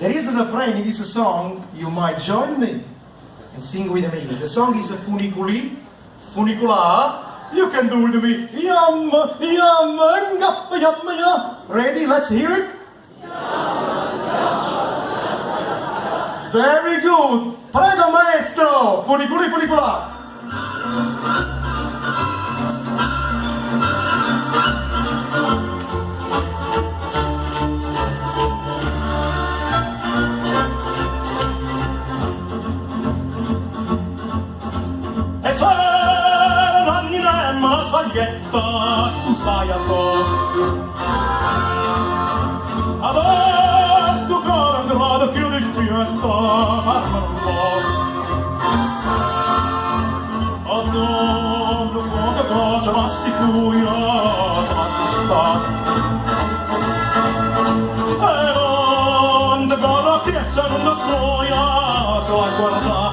There is a refrain in this song, you might join me and sing with me. The song is Funiculi Funicula. You can do with me. Yum, yum, yum, yum, yum. Ready? Let's hear it. Very good. Prego maestro. Funiculi Funicula. E se non andiamo alla sbaglietta, tu stai a to. Adesso cuore andrà da più di spietta, parla un po'. Addono fuoco croce, ma si cuia, ma si sta. E non da la piazza non da stoia, so a guardare.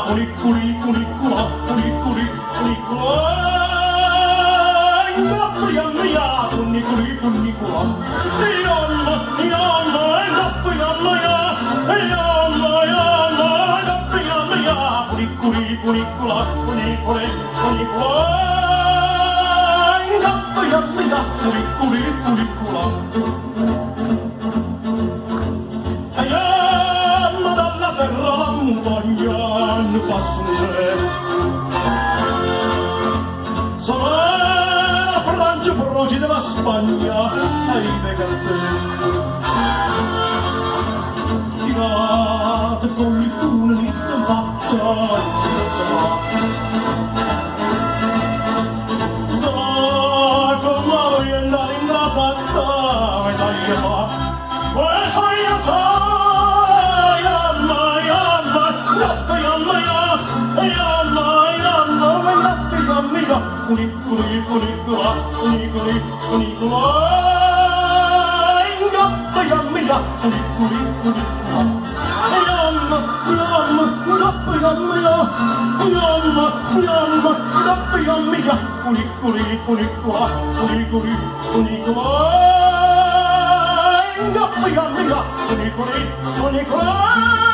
Funiculi Funicula, Funiculi Funicula, Funiculi Funicula, Funiculi Funicula, Funiculi Funicula. Andiamo dalla terra alla montagna, ne passo un cielo. Sono la Francia, proci della Spagna, e i begante. Tirate con i funeli, fatta, sai come vuoi andare in casetta, ma sai io so. Funiculi Funicula, Funiculi Funicula, ingappa yammia, Funiculi Funicula, yamma, yamma, ingappa yammia, yamma, yamma, ingappa yammia, Funiculi Funicula, Funiculi Funicula, ingappa yammia, Funiculi Funicula.